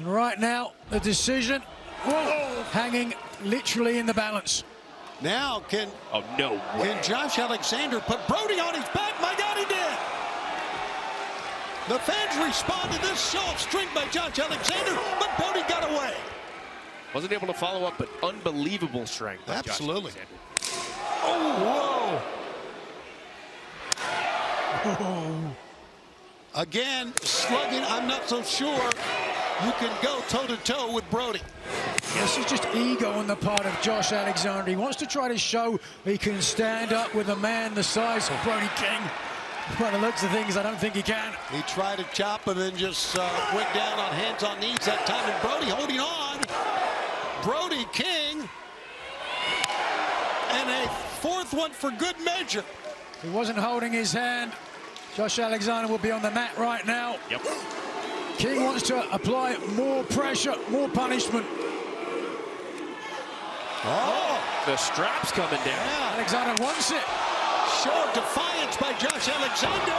And right now, the decision, hanging literally in the balance. Now can Josh Alexander put Brody on his back? My God, he did. The fans respond to this show of strength by Josh Alexander, but Brody got away. Wasn't able to follow up, but unbelievable strength by Absolutely. Josh Alexander. Oh, whoa. Again, slugging, I'm not so sure you can go toe-to-toe with Brody. This is just ego on the part of Josh Alexander. He wants to try to show he can stand up with a man the size of Brody King. By the looks of things, I don't think he can. He tried to chop and then just went down on hands on knees that time, and Brody holding on. Brody King. And a fourth one for good measure. He wasn't holding his hand. Josh Alexander will be on the mat right now. Yep. King wants to apply more pressure, more punishment. Oh, the strap's coming down. Yeah. Alexander wants it. Show of defiance by Josh Alexander.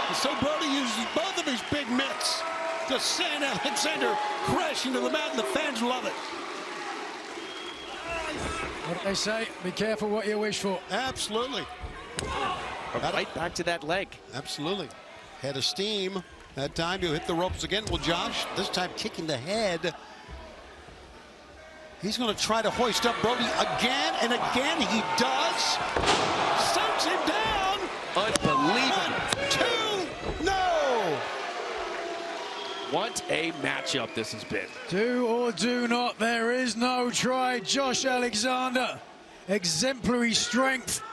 And so Brody uses both of his big mitts to send Alexander crashing to the mat, and the fans love it. What do they say? Be careful what you wish for. Absolutely. Right back to that leg. Absolutely. Head of steam. That time to hit the ropes again. Well, Josh, this time kicking the head. He's going to try to hoist up Brody again and again. He does. Sends him down. Unbelievable. 1, 2, no. What a matchup this has been. Do or do not, there is no try. Josh Alexander, exemplary strength,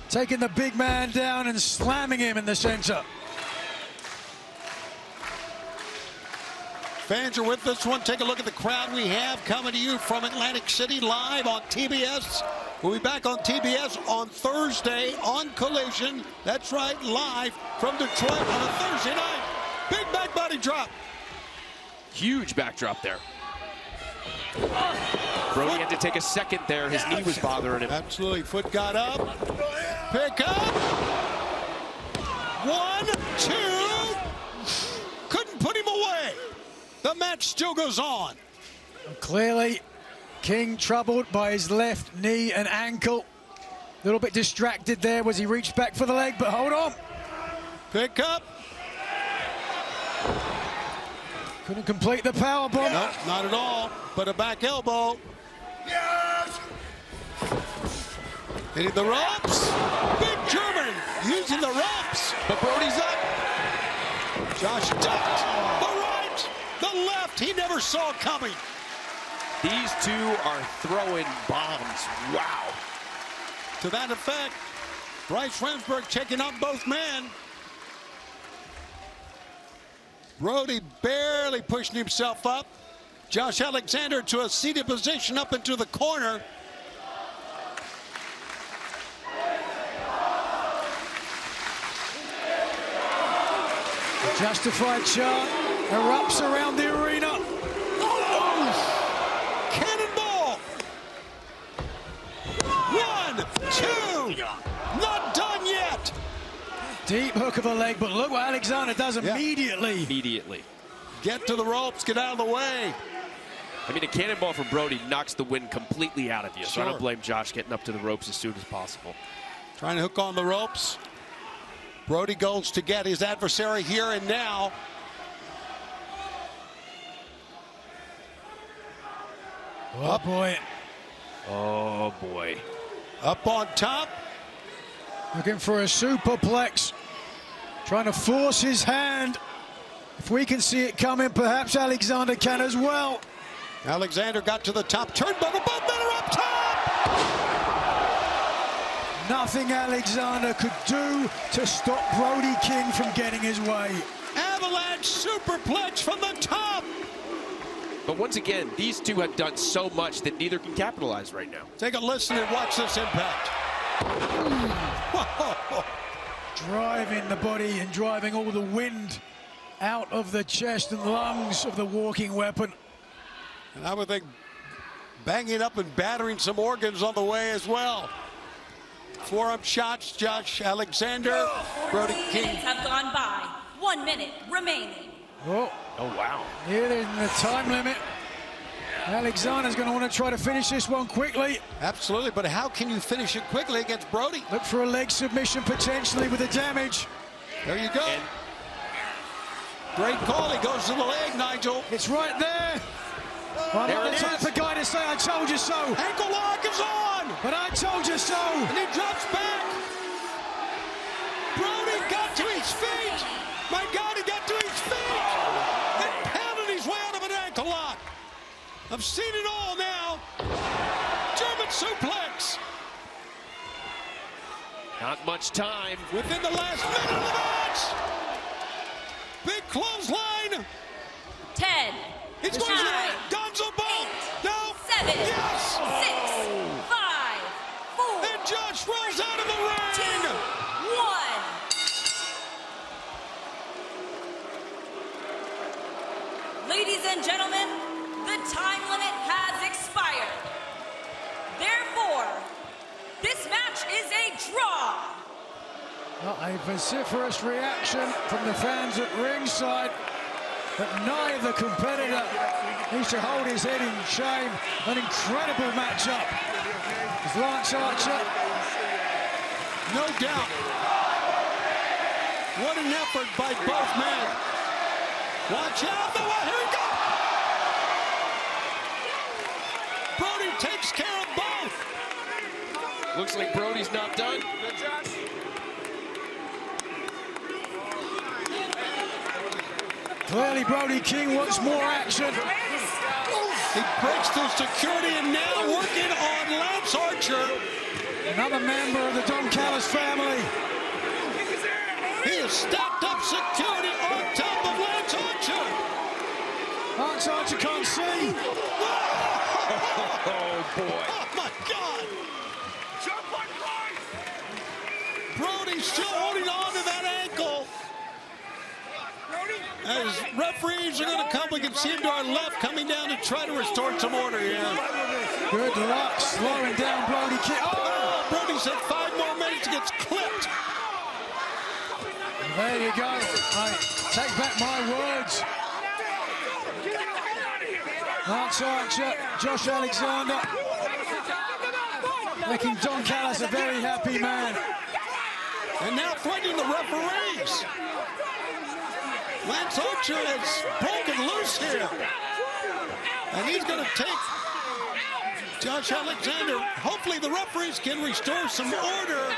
taking the big man down and slamming him in the center. Fans are with this one. Take a look at the crowd we have coming to you from Atlantic City live on TBS. We'll be back on TBS on Thursday on Collision. That's right, live from Detroit on a Thursday night. Big back body drop. Huge backdrop there. Brody had to take a second there. His knee was bothering him. Absolutely. Foot got up. Pick up. 1, 2. Couldn't put him away. The match still goes on. Clearly, King troubled by his left knee and ankle. A little bit distracted there as he reached back for the leg, but hold on. Pick up. Couldn't complete the power bomb. No, not at all, but a back elbow. Yes! Hitting the ropes. Big German using the ropes. But Brody's up. Josh ducked. The right, the left, he never saw coming. These two are throwing bombs. Wow. To that effect, Bryce Remsburg checking out both men. Brody barely pushing himself up. Josh Alexander to a seated position up into the corner. The justified chant erupts around the arena. Oh, cannonball. 1, 2, not done yet. Deep hook of a leg, but look what Alexander does immediately. Immediately. Get to the ropes, get out of the way. I mean, a cannonball from Brody knocks the wind completely out of you. So Sure. I don't blame Josh getting up to the ropes as soon as possible. Trying to hook on the ropes. Brody goes to get his adversary here and now. Oh boy. Oh boy. Up on top. Looking for a superplex. Trying to force his hand. If we can see it coming, perhaps Alexander can as well. Alexander got to the top turnbuckle. Both men are up top. Nothing Alexander could do to stop Brody King from getting his way. Avalanche superplex from the top. But once again, these two have done so much that neither can capitalize right now. Take a listen and watch this impact. Whoa. Driving the body and driving all the wind out of the chest and lungs of the walking weapon. And I would think banging up and battering some organs on the way as well. Forearm shots, Josh Alexander. Brody King. Minutes have gone by. 1 minute remaining. Oh, wow. nearly in the time limit. Alexander's going to want to try to finish this one quickly. Absolutely, but how can you finish it quickly against Brody? Look for a leg submission potentially with the damage. There you go. Great call. He goes to the leg, Nigel. It's right there. I'm There not it the type is. of guy to say I told you so, Ankle lock is on. but I told you so. And he drops back. Brody got to his feet. My God, he got to his feet. And pounded his way out of an ankle lock. I've seen it all now. German suplex. Not much time. Within the last minute of the match. Big clothesline. 10, It's going to 9, the Gonzo Ball. No. 7, Yes. 6, 5, 4, And Josh rolls out of the 2, ring. 1. Ladies and gentlemen, the time limit has expired. Therefore, this match is a draw. Not a vociferous reaction from the fans at ringside, but neither competitor needs to hold his head in shame. An incredible matchup. As Lance Archer, No doubt. What an effort by both men. Watch out. Here we go. Brody takes care of both. Looks like Brody's not done. clearly Brody King wants more action. He breaks through security and now working on Lance Archer. Another member of the Don Callis family. He has stacked up security on top of Lance Archer. Lance Archer can't see. Oh, boy. Oh, my God. Brody's still holding on to that ankle. As referees are going to come, we can see him to our left coming down to try to restore some order here. Good luck slowing down Brody King. Oh, Brody said 5 more minutes, gets clipped. There you go. I take back my words. Lance Archer, Josh Alexander, making Don Callis a very happy man. And now threatening the referees. Lance Archer has broken loose here. And he's going to take Josh Alexander. Hopefully the referees can restore some order.